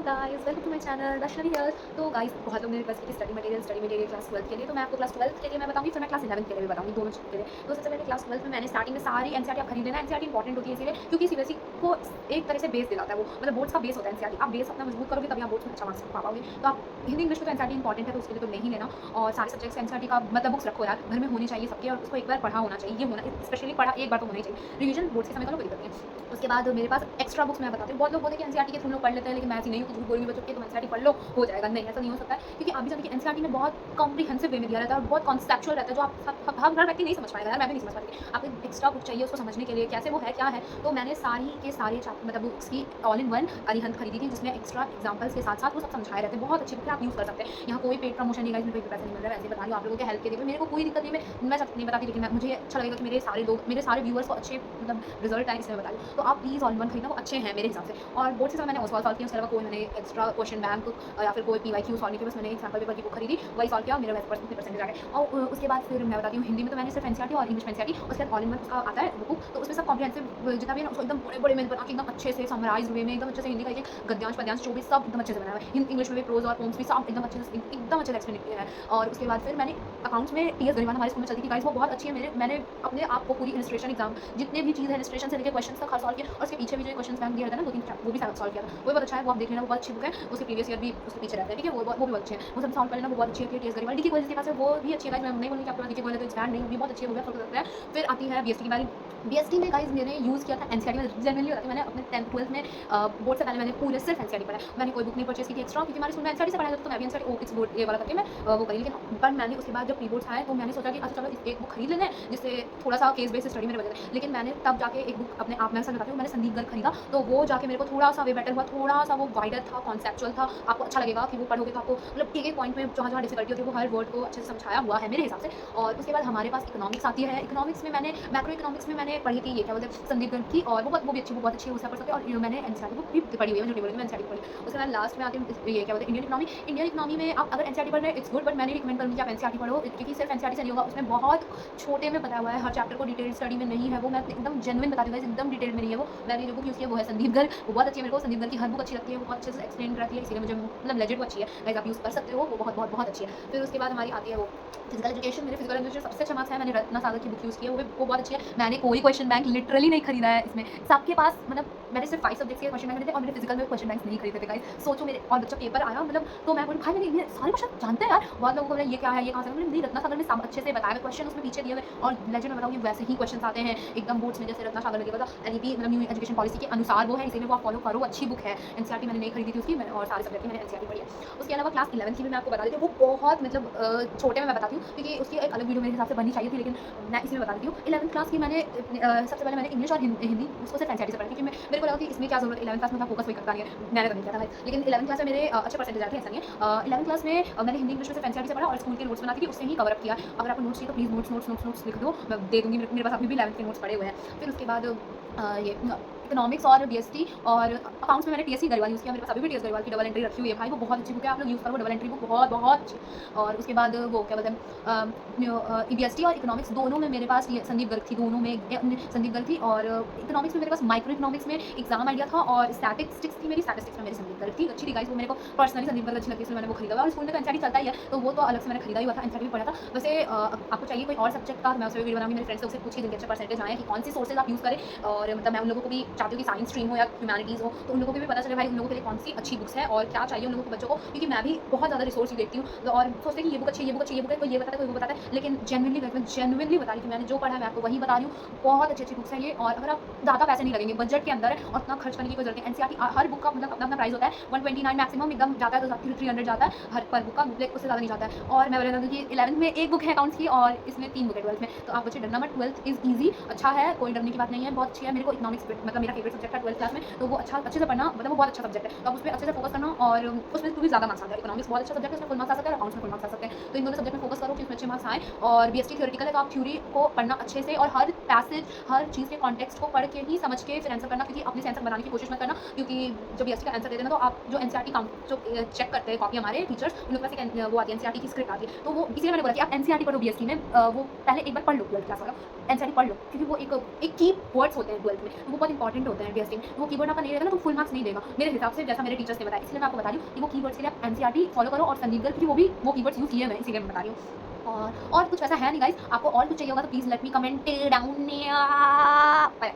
Guys, welcome to my channel Darshani here. तो guys, बहुत लोग ने रिक्वेस्ट की स्टडी मटेरियल क्लास 12 के लिए। तो मैं आपको क्लास 12 के लिए मैं बताऊंगी, फिर मैं क्लास 11 के लिए भी बताऊंगी, दोनों चीज़ के लिए। तो सबसे पहले क्लास 12 में मैंने स्टार्टिंग में सारी एनसीईआरटी आप खरीद लेना। एनसीईआरटी इंपॉर्टेंट होती है इसीलिए क्योंकि सीबीएसई को एक तरह से बेस दिलाता है, वो मतलब बोर्ड्स का बेस होता है एनसीईआरटी। आप बेस अपना मजबूत करोगे तभी आप बोर्ड्स में अच्छा मार्क्स पा पाओगे। तो आप हिंदी इंग्लिश में तो एनसीईआरटी इंपॉर्टेंट है, तो उसके लिए तो नहीं लेना। और सारे सब्जेक्ट्स एनसीईआरटी का मतलब बुक्स रखो यार, घर में होनी चाहिए सबके, और उसको एक बार पढ़ा होना चाहिए। ये होना स्पेशली पढ़ा एक बार तो होना ही चाहिए। रिवीजन बोर्ड्स के समय तो कोई दिक्कत नहीं है। उसके बाद मेरे पास एक्स्ट्रा बुक्स मैं बताती हूँ। बहुत लोग बोलते हैं कि एनसीईआरटी के थ्रू लोग पढ़ लेते हैं, लेकिन मैं ऐसी नहीं हूँ कि झूठ बोलूँगी बच्चों के तुम एनसीईआरटी पढ़ लो हो जाएगा। नहीं, ऐसा नहीं हो सकता है, क्योंकि आप भी जानते हैं कि एनसीईआरटी में बहुत कॉम्प्रिहेंसिव वे में दिया रहता है और बहुत कॉन्सेप्चुअल रहता है, जो आप हर व्यक्ति नहीं समझ पाएगा यार। मैं भी नहीं समझ पाती। आपको एक्स्ट्रा बुक चाहिए उसको समझने के लिए, कैसे वो है क्या है। तो मैंने सारी के सारे मतलब बुक्स की ऑल इन वन अरिहंत खरीदी थी, जिसमें एक्स्ट्रा एग्जाम्पल्स के साथ साथ वो सब समझाए रहते हैं। बहुत अच्छी बुक है, आप यूज़ कर सकते हैं। यहाँ कोई पेड प्रमोशन नहीं, गाइस, मेरे कोई पैसा नहीं मिल रहा है, वैसे बता रही हूँ आप लोगों के हेल्प के लिए। मेरे को कोई दिक्कत नहीं, मैं नहीं बताती, लेकिन मुझे अच्छा लगेगा कि मेरे सारे व्यूअर्स को अच्छे मतलब रिजल्ट आए, इसलिए मैं बता रही हूँ। तो आप प्लीज़ ऑल इन वन खरीदना, वो अच्छे हैं मेरे हिसाब से। और बोर्ड से मैंने सॉल्व किया, उसके अलावा कोई मैंने एक्स्ट्रा क्वेश्चन बैंक या फिर कोई पीवाईक्यू सॉल्व नहीं किया, बस मैंने एक सैम्पल पेपर की बुक खरीदी, वही सॉल्व किया, मेरा वैसे परसेंटेज आ गए। और उसके बाद फिर मैं बताती हूँ, हिंदी में तो मैंने सिर्फ एनसीईआरटी और इंग्लिश में एनसीईआरटी, उसके बाद ऑल इन वन उसका आता है बुक। तो उसमें सब कॉम्प्रिहेंसिव जितना भी है ना, उसको एकदम बड़े बड़े में बना के एकदम अच्छे से समराइज वे में एकदम अच्छे से हिंदी का एक गद्यांश पद्यांश जो भी सब एकदम अच्छे से बनाया है। इंग्लिश में भी प्रोज और पोम्स भी सब एकदम अच्छे से एक्सप्लेन किया है। और उसके बाद फिर मैंने अकाउंट्स में टीएस गरिवान हमारे स्कूल में चलती थी गाइस, वो बहुत अच्छी है। मैंने अपने आप को पूरी इलस्ट्रेशन एग्जाम जितने भी चीज़ है इलस्ट्रेशन से लेकर क्वेश्चन तक हर सॉल्व किया, और उसके पीछे भी जो क्वेश्चन बैंक दिया रहता है ना, 2-3 वो भी सॉल्व किया था। वो भी बहुत अच्छा है, वो आप देख लेना, वो बहुत अच्छी बुक है। उसके प्रीवियस ईयर भी उसके पीछे रहते हैं, ठीक है, वो भी बहुत अच्छे हैं। वो सब सॉल्व कर लेना, वो बहुत अच्छी है। टीएस गरिवाल डी के पास है, वो भी अच्छी है गाइस। मैं नहीं बोलूँगी कि आपके पास डी के तो स्टैंड नहीं, वो भी बहुत अच्छी है, वो भी आप सकते हैं। फिर आती है बीएसटी की बारी। बीएसटी में गाइस मैंने यूज़ किया था एनसीईआरटी में, जनरली बताती हूँ। मैंने अपने 10th 12th में बोर्ड से पहले मैंने पूरे सिर्फ एनसीईआरटी पढ़ा है। मैंने कोई बुक नहीं परचेज की थी एक्स्ट्रा, क्योंकि हमारे स्कूल में एनसीईआरटी से पढ़ाया जाता, तो मैं भी एनसीईआरटी इट्स बोर्ड ये वाला करके मैं वो करी। लेकिन पर मैंने उसके बाद जब प्री बोर्ड्स आए, तो मैंने सोचा कि अच्छा चलो एक बुक खरीद लेना है, जिससे थोड़ा सा केस बेस्ड स्टडी मेरे बचे। लेकिन मैंने तब जाके एक बुक अपने आप में सर बताती हूँ, मैंने संदीप गर्ग खरीदा, तो वो जाके मेरे को थोड़ा सा वे बेटर हुआ, थोड़ा सा वो वाइडर था, कॉन्सेप्चुअल था। आपको अच्छा लगेगा कि वो पढ़ोगे तो आपको मतलब एक पॉइंट में जहाँ जहाँ डिफिकल्टी होती है वो हर वर्ड को अच्छे से समझाया हुआ है मेरे हिसाब से। और उसके बाद हमारे पास इकोनॉमिक्स आती है। इकोनॉमिक्स में मैंने मैक्रो इकोनॉमिक्स में मैंने पढ़ी थी, ये क्या बोलते हैं, संदीप गर्ग की, और वो भी अच्छी, वो बहुत अच्छी है, उससे पढ़ सकते हैं। और मैंने एनसीईआरटी बुक भी पढ़ी हुई है, मैं झूठी बोलूँगी, मैं एनसीईआरटी पढ़ी। उसके बाद लास्ट में आती है ये क्या बोलते हैं, इंडियन इकोनॉमी। इंडियन इकोनॉमी में आप अगर एनसीईआरटी पढ़ रहे हैं इट्स गुड, बट मैंने रिकमेंड करूँगी कि आप एनसीईआरटी पढ़ो, क्योंकि सिर्फ एनसीईआरटी से नहीं होगा, उसमें बहुत छोटे में बताया हुआ है, हर चैप्टर को डिटेल स्टडी में नहीं है। वो मैं एकदम जेन्युइन बताती हूँ, एकदम डिटेल में नहीं है वो। मैंने जो बुक यूज़ किया वो है संदीप गर्ग, वो बहुत अच्छी है। मेरे को संदीप गर्ग की हर बुक अच्छी लगती है, वो बहुत अच्छे से एक्सप्लेन करती है, इसलिए मुझे मतलब लेजिट वो अच्छी है गाइस, आप यूज़ कर सकते हो, वो बहुत बहुत बहुत अच्छी है। फिर उसके बाद हमारी आती है वो फिजिकल एजुकेशन। मेरे फिजिकल एजुकेशन सबसे अच्छा मार्क्स है, मैंने रत्ना सागर की बुक यूज़ की है, वो बहुत अच्छी है। मैंने कोई क्वेश्चन बैंक लिटरली नहीं खरीदा है इसमें, सबके पास मतलब मैंने सिर्फ 5 सब्जेक्ट्स के क्वेश्चन बैंक खरीदे, और मेरे फिजिकल में क्वेश्चन बैंक नहीं खरीदे थे गाइस। सोचो मेरे, और बच्चा पेपर आया मतलब, तो मैं बोली भाई मैंने सारे क्वेश्चन जानते हैं यार। बहुत लोगों को बोला ये क्या है, ये कहाँ से, मतलब नहीं, रत्ना सागर में सब अच्छे से बताया हुआ क्वेश्चन उसमें पीछे दिए हुए, और लेजेंड में बताऊँ कि वैसे ही क्वेश्चन आते हैं एकदम बोर्ड्स में, जैसे रत्ना सागर में दिया था एनईपी मतलब न्यू एजुकेशन पॉलिसी के अनुसार वो है, इसीलिए वो आप फॉलो करो, अच्छी बुक है। एनसीईआरटी मैंने नहीं खरीदी थी उसकी, और सारे सब्जेक्ट की मैंने एनसीईआरटी पढ़ी है। उसके अलावा क्लास 11 की भी मैं आपको बता देती हूँ, वो बहुत मतलब छोटे में मैं बताती हूँ, क्योंकि उसकी एक अलग वीडियो मेरे हिसाब से बननी चाहिए थी, लेकिन मैं इसमें बता देती हूँ। 11th क्लास की मैंने सबसे पहले मैंने इंग्लिश और हिंदी उसको सिर्फ एनसीईआरटी से पढ़ी, क्योंकि मेरे को लगा कि इसमें क्या जरूरत है, 11th क्लास में फोकस वही करता नहीं है, मैंने तो नहीं किया था भाई। लेकिन 11th क्लास में मेरे अच्छे परसेंटेज आए थे, ऐसा नहीं है। 11th क्लास में मैंने हिंदी इंग्लिश में सिर्फ एनसीईआरटी से पढ़ा, और स्कूल के नोट्स बनाती थी, उससे ही कवर अप किया। अगर आपको नोट्स चाहिए तो प्लीज़ नोट्स लिख दो, मैं दे दूँगी। मेरे पास अभी भी 11th के नोट्स पड़े हुए हैं। फिर उसके बाद ये इकोनॉमिक्स और बीएसटी और अकाउंट्स में मैंने टीएससी गरिवाल यूज़ किया। मेरे पास अभी भी टीएस गरिवाल की डबल एंट्री रखी हुई है भाई, वो बहुत अच्छी बुक है, आप लोग यूज़ करो, डबल एंट्री बुक बहुत बहुत अच्छी। और उसके बाद वो क्या बोलते हैं, बीएसटी और इकोनॉमिक्स दोनों में मेरे पास ये संदीप गर्ग थी, दोनों में संदीप गर्ग थी। और इकोनॉमिक्स में मेरे पास माइक्रो इकोनॉमिक्स में एग्जाम आइडिया था, और स्टैटिस्टिक्स थी मेरी, स्टैटिस्टिक्स में मेरी संदीप गर्ग थी, अच्छी थी गाइस। वो मेरे को पर्सनली संदीप गर्ग अच्छी लगती है, इसलिए मैंने वो खरीदा हुआ। और स्कूल में तो एनसीईआरटी चलता ही है, तो वो तो अलग से मैंने खरीदा ही हुआ था, एनसीईआरटी भी पढ़ा था। वैसे आपको चाहिए कोई और सब्जेक्ट का, मैं उसमें वीडियो बनाऊंगी, मेरे फ्रेंड्स से उससे पूछिए जिनके अच्छे परसेंटेज आए कि कौन सी सोर्सेज आप यूज़ करें। और मतलब मैं उन लोगों को भी चाहती हूँ कि साइंस स्ट्रीम हो या ह्यूमैनिटीज़ हो, तो उन लोगों को भी पता चले भाई उन लोगों के लिए कौन सी अच्छी बुक्स है और क्या चाहिए उन लोगों को बच्चों को, क्योंकि मैं भी बहुत ज़्यादा रिसोर्स देखती हूँ, और सोचते हैं कि ये बुक अच्छी है, ये बुक अच्छी है, ये बुक है, कोई ये बताता है, कोई वो बताता है। लेकिन जेन्युइनली बता रही थी, मैंने जो पढ़ा है मैं आपको वही बता रही हूँ। बहुत अच्छी बुक्स है ये, और अगर आप ज़्यादा पैसे नहीं लगेंगे, बजट के अंदर है, और उतना खर्च करने की कोई जरूरत नहीं। एनसीईआरटी हर बुक का मतलब अपना अपना प्राइस होता है, 129 मैक्सिमम एकदम जाता है, तो 300 जाता है हर पर बुक का, उससे ज़्यादा नहीं जाता है। और मैं बता दूँ कि 11th में एक बुक है अकाउंट्स की, और इसमें 3 बुक है 12th में, तो आप बच्चे डरना मत। 12th इज़ ईजी, अच्छा है, कोई डरने की बात नहीं है, बहुत अच्छी है। मेरे को इकोनॉमिक्स मतलब मेरा फेवरेट सब्जेक्ट था 12th क्लास में, तो वो अच्छे से पढ़ना, मतलब वो बहुत अच्छा सब्जेक्ट है, तो आप उस पर अच्छे से फोकस करना, और उसमें भी ज़्यादा मार्क्स आते हैं। इकोनॉमिक्स बहुत अच्छा सब्जेक्ट है, उसमें फुल मार्क्स आ सकते हैं, अकाउंट्स में फुल मार्क्स आ सकते हैं, तो इन दोनों सब्जेक्ट में फोकस करो कि उसमें अच्छे मार्क्स आए। और बीएसटी थ्योरेटिकल है, तो आप थ्योरी को पढ़ना अच्छे से, और हर पैसेज हर चीज़ के कॉन्टेक्स्ट को पढ़ के ही समझ के फिर आंसर करना, क्योंकि अपने से आंसर बनाने की कोशिश मत करना, क्योंकि जब बीएसटी का आंसर देते हैं ना, तो आप जो एनसीईआरटी काउंट जो चेक करते हैं कॉपी हमारे टीचर्स, उन लोग के पास वो आती है एनसीईआरटी की स्क्रिप्ट आती है, तो वो इसलिए मैंने बोला कि आप एनसीईआरटी पढ़ो बीएसटी में, वो पहले एक बार पढ़ लो 12th क्लास वाला एनसीईआरटी पढ़ लो, क्योंकि वो एक की वर्ड्स होते हैं 12th में, तो वो बहुत इंपॉर्टेंट इंपॉर्टेंट होते हैं टेस्टिंग, वो कीवर्ड आपका नहीं रहेगा ना तो फुल मार्क्स नहीं देगा मेरे हिसाब से, जैसा मेरे टीचर्स ने बताया। इसलिए मैं आपको बता रही हूँ कि वो कीवर्ड्स के लिए आप एनसीईआरटी फॉलो करो और संदीप गर्ग, क्योंकि वो भी वो कीवर्ड्स यूज़ किए हैं, मैं इसीलिए मैं बता रही हूँ। और कुछ वैसा है नहीं गाइस, आपको और कुछ चाहिए होगा तो please let me comment down. Bye.